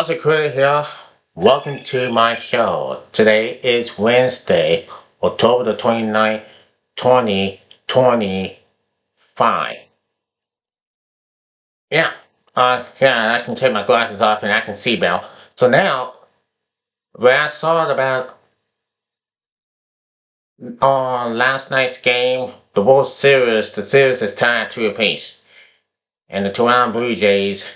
Joseph Crudup here. Welcome to my show. Today is Wednesday, October the 29th, 2025. Yeah, I can take my glasses off and I can see now. So now, when I saw about on last night's game, the World Series, the series is tied 2 apiece. And the Toronto Blue Jays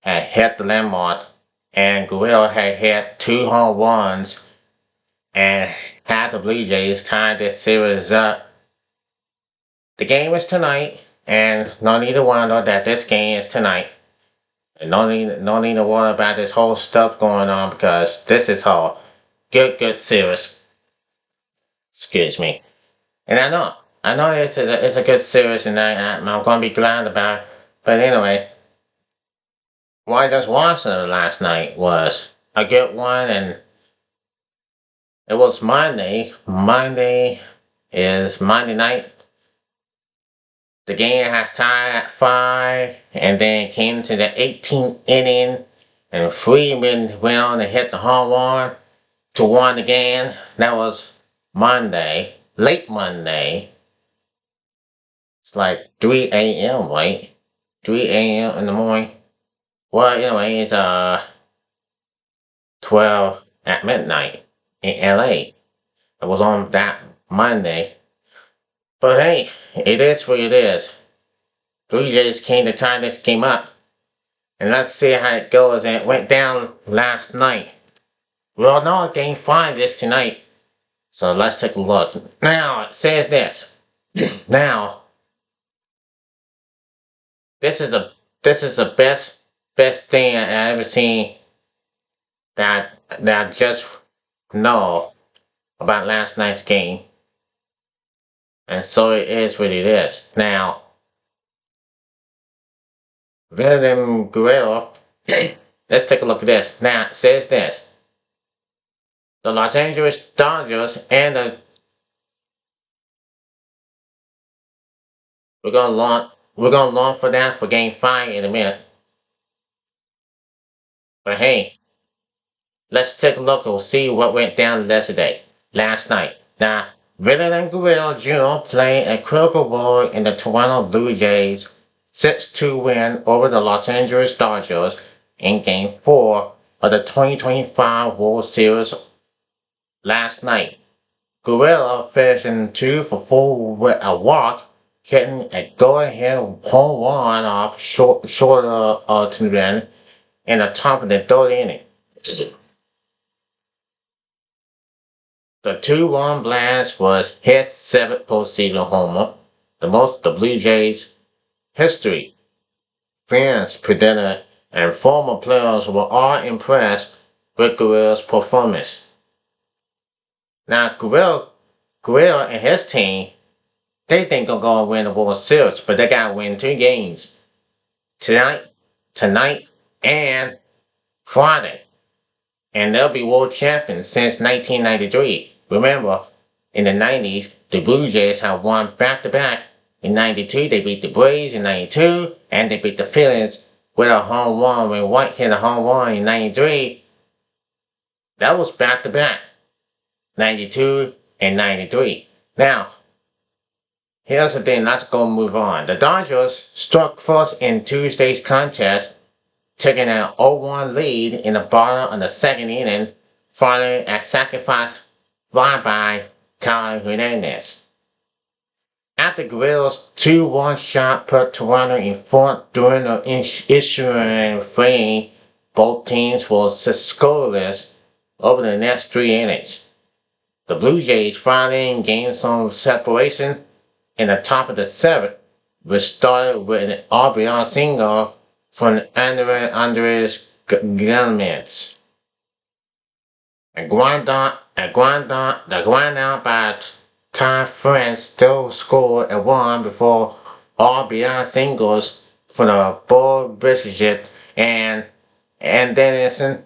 had hit the landmark, and Guerrero had hit 2 home runs and had the Blue Jays tie this series up. The game is tonight, and no need to wonder that this game is tonight. And no need to worry about this whole stuff going on because this is all good series. Excuse me. And I know it's a good series, and I'm gonna be glad about it. But anyway, what I just watched last night was a good one, and it was Monday. Monday is Monday night. The game has tied at 5, and then came to the 18th inning, and Freeman went on and hit the home run to win the game. That was Monday, late Monday. It's like 3 a.m., right? 3 a.m. in the morning. Well, anyway, it's 12 at midnight in LA. It was on that Monday. But hey, it is what it is. Blue Jays came to tie this game up. And let's see how it goes. And it went down last night. We all know game 5 is tonight. So let's take a look. Now, it says this. Now, this is the best thing I ever seen that I just know about last night's game. And so it is what it is. Now, rather than Guerrero, let's take a look at this. Now, it says this. The Los Angeles Dodgers and the we're gonna launch for that for game 5 in a minute. But hey, let's take a look and see what went down last night. Now, Vladimir Guerrero Jr. played a critical role in the Toronto Blue Jays 6-2 win over the Los Angeles Dodgers in Game 4 of the 2025 World Series last night. Guerrero finishing 2 for 4 with a walk, hitting a go-ahead home run off shorter to the end in the top of the 3rd inning. The 2-run blast was his 7th postseason homer, the most the Blue Jays history. Fans, predictors, and former players were all impressed with Guerrero's performance. Now, Guerrero and his team, they think they're going to win the World Series, but they got to win 2 games. Tonight, and Friday. And they'll be world champions since 1993. Remember, in the 90s, the Blue Jays have won back-to-back. In 92, they beat the Braves in 92, and they beat the Phillies with a home run when White hit a home run in 93. That was back-to-back. 92 and 93. Now, here's the thing, let's go move on. The Dodgers struck first in Tuesday's contest, taking an 0-1 lead in the bottom of the 2nd inning, following a sacrifice fly by Kyle Hernandez. After Guerrero's 2-1 shot put Toronto in front during the ensuing frame, both teams were scoreless over the next 3 innings. The Blue Jays finally gained some separation in the top of the 7th, which started with an RBI single from Andres Gilman's. The grind out by Ty France still scored a run before RBI singles for the Bull Bridget and Denison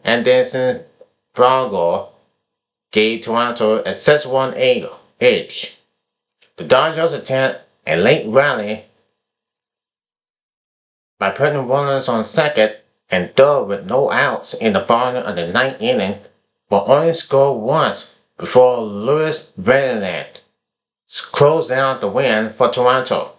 Brago gave Toronto a 6-1 edge. The Dodgers attempt a late rally by putting runners on second and third with no outs in the bottom of the ninth inning, but only scored once before Louis Verlander closed out the win for Toronto.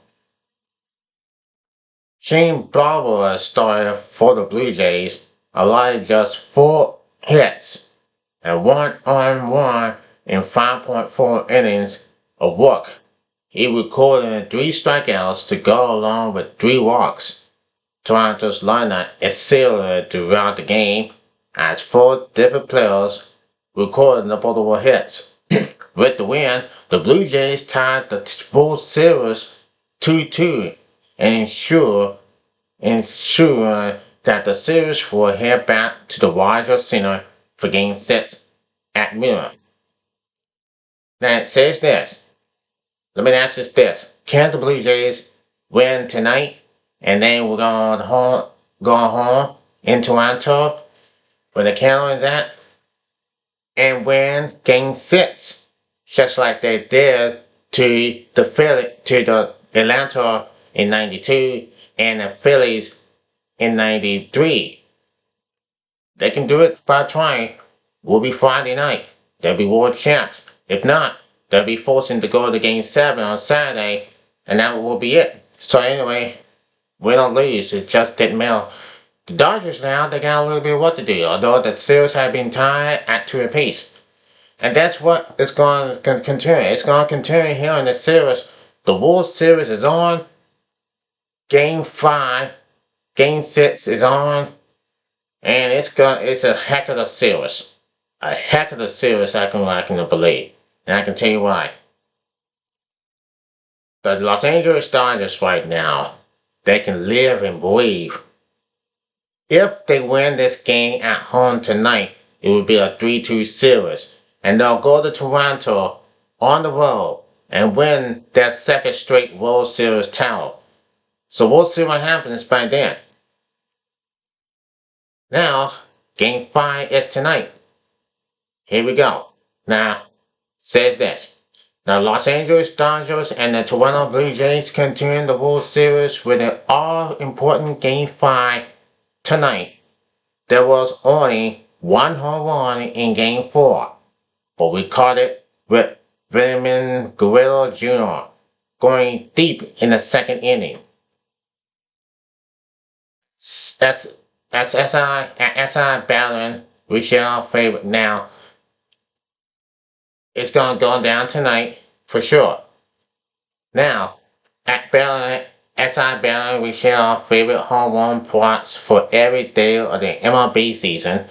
Shane Barber started for the Blue Jays, allowed just 4 hits and 1 earned run in 5.4 innings of work. He recorded 3 strikeouts to go along with 3 walks. Toronto's lineup accelerated throughout the game as 4 different players recorded multiple hits. With the win, the Blue Jays tied the World Series 2-2 and ensuring that the series will head back to the Rogers Center for Game 6 at midnight. Now it says this. Let me ask you this. Can the Blue Jays win tonight? And then we're go home in Toronto where the count is at and win Game 6. Just like they did to the Atlanta in 92 and the Phillies in 93. They can do it by trying. Will be Friday night. They'll be world champs. If not, they'll be forcing to go to Game 7 on Saturday, and that will be it. So anyway, win or lose, it just didn't matter. The Dodgers now, they got a little bit of work to do, although the series had been tied at 2 apiece. And that's what it's going to continue. It's going to continue here in the series. The World Series is on. Game 5, Game 6 is on. And it's a heck of a series. A heck of a series I can believe. And I can tell you why. The Los Angeles Dodgers right now, they can live and breathe. If they win this game at home tonight, it will be a 3-2 series. And they'll go to Toronto on the road and win their second straight World Series title. So we'll see what happens by then. Now, Game 5 is tonight. Here we go. Now, says this. The Los Angeles Dodgers and the Toronto Blue Jays continue the World Series with an all-important Game 5 tonight. There was only 1 home run in Game 4, but we caught it with Vladimir Guerrero Jr. going deep in the second inning. That's SI battling. We share our favorite now. It's going to go down tonight for sure. Now, at battling, SI battling, we share our favorite home run plots for every day of the MLB season.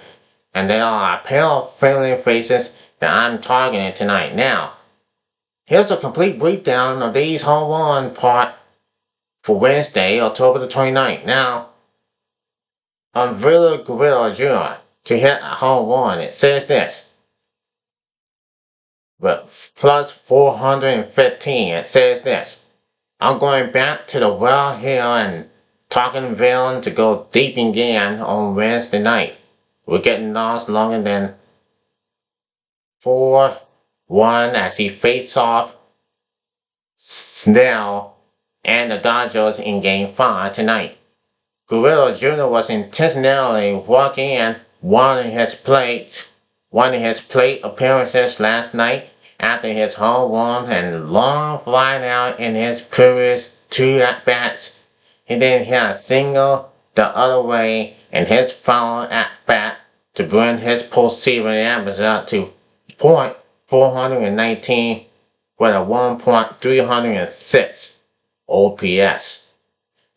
And there are a pair of friendly faces that I'm targeting tonight. Now, here's a complete breakdown of these home run plot for Wednesday, October the 29th. Now, on Vladimir Guerrero Jr. to hit a home run, it says this. But plus 415, it says this. I'm going back to the well here and talking Vale to go deep again on Wednesday night. We're getting lost longer than 4-1 as he faced off Snell and the Dodgers in Game 5 tonight. Guerrero Jr. was intentionally walking in one of his plate appearances last night after his home run and long fly out in his previous 2 at-bats. He then hit a single the other way in his final at-bat to bring his postseason average up to .419 with a 1.306 OPS.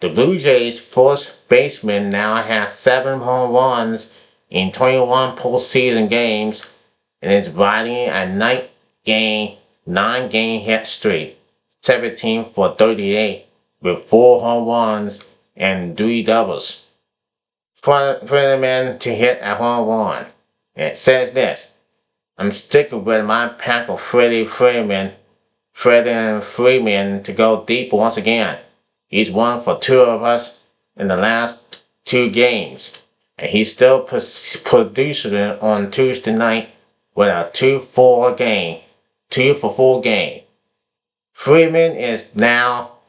The Blue Jays' first baseman now has 7 home runs in 21 postseason games and is riding a 9-game hit streak, 17 for 38 with 4 home runs and 3 doubles. For the man to hit a home run, it says this. I'm sticking with my pack of Freddie Freeman to go deep once again. He's won for 2 of us in the last 2 games, and he's still producing on Tuesday night with a 2 for 4 game. Freeman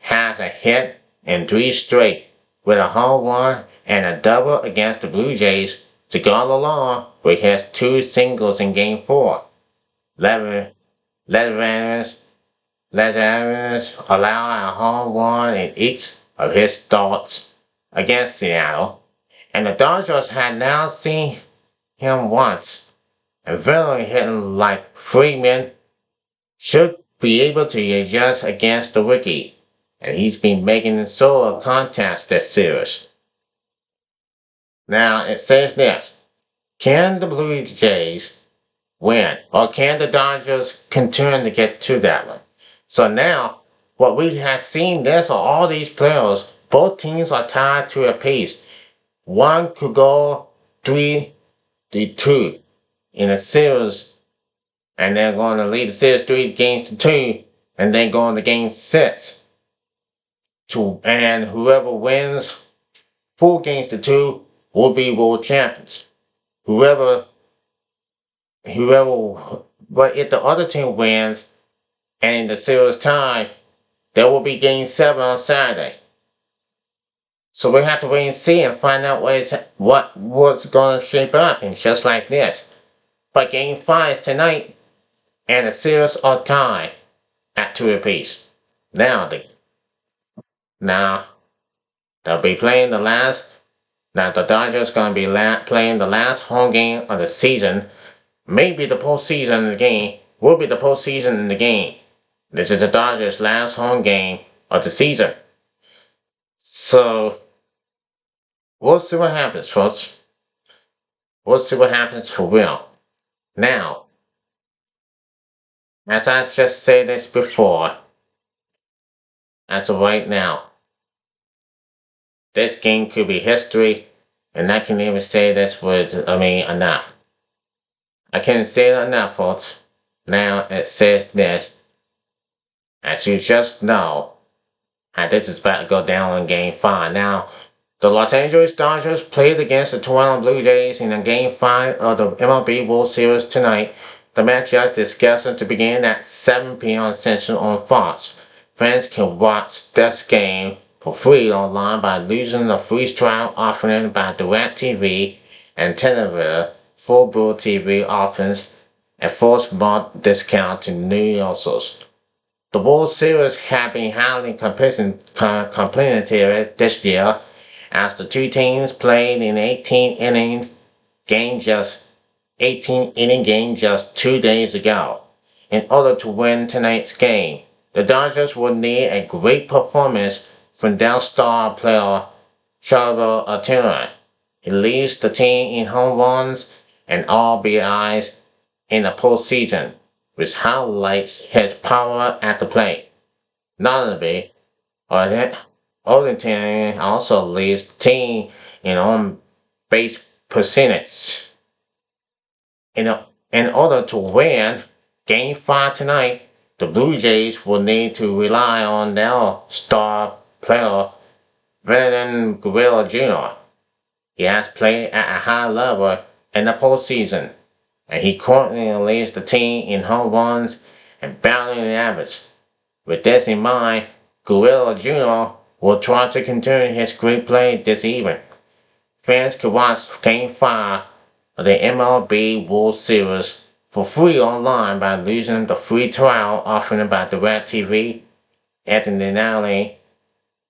has a hit in 3 straight with a home run and a double against the Blue Jays to go along with his 2 singles in Game 4. Leatherman's allow a home run in each of his starts against Seattle, and the Dodgers had now seen him once, and veteran hitting like Freeman should be able to adjust against the rookie, and he's been making solo contests this series. Now it says this: can the Blue Jays win, or can the Dodgers continue to get to that one? So now, what we have seen this are all these players, both teams are tied to a piece. One could go 3-2 in a series, and they're going to lead the series 3-2, and then go into game 6. And whoever wins 4-2 will be world champions. But if the other team wins, and in the series time, there will be game 7 on Saturday. So we have to wait and see and find out what's going to shape up, and just like this. But game 5 is tonight, and the series are tied at 2 apiece. Now they'll be playing the last. Now the Dodgers going to be playing the last home game of the season. Maybe the postseason in the game will be the postseason in the game. This is the Dodgers' last home game of the season. So we'll see what happens, folks. We'll see what happens for real. Now, as I just said this before, as of right now, this game could be history, and I can't even say this enough. I can't say it enough, folks. Now it says this: as you just know, and this is about to go down in Game 5. Now, the Los Angeles Dodgers played against the Toronto Blue Jays in the Game 5 of the MLB World Series tonight. The matchup is scheduled to begin at 7 p.m. Central on Fox. Fans can watch this game for free online by using the free trial offering by DirecTV and Tenerife Full TV options and first-month discount to new users. The World Series have been highly competitive this year, as the two teams played in 18-inning game just 2 days ago. In order to win tonight's game, the Dodgers will need a great performance from their star player Joseph Crudup. He leads the team in home runs and RBIs in the postseason, which highlights his power at the plate. Notably, Arlington also leads the team in on-base percentage. In order to win Game 5 tonight, the Blue Jays will need to rely on their star player, Vladimir Guerrero Jr. He has played at a high level in the postseason, and he currently leads the team in home runs and batting average. With this in mind, Guerrero Jr. will try to continue his great play this evening. Fans can watch Game 5 of the MLB World Series for free online by using the free trial offered by DirecTV. Additionally,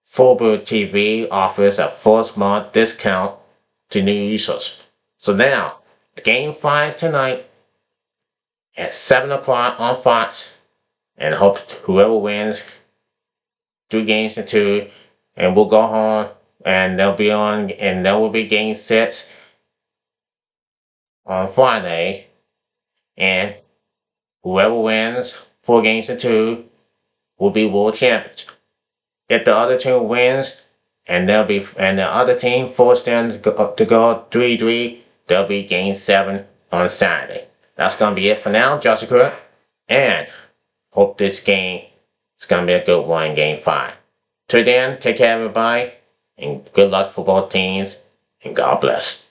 Full TV offers a first-month discount to new users. So now, Game 5 tonight at 7 o'clock on Fox, and hope whoever wins 2-2, and we'll go home, and there will be Game 6 on Friday, and whoever wins 4-2 will be world champions. If the other team wins, and the other team forced them to go 3-3, there'll be Game 7 on Saturday. That's gonna be it for now, Joseph Crudup, and hope this game is gonna be a good one in Game 5. Till then, take care everybody, and good luck for both teams, and God bless.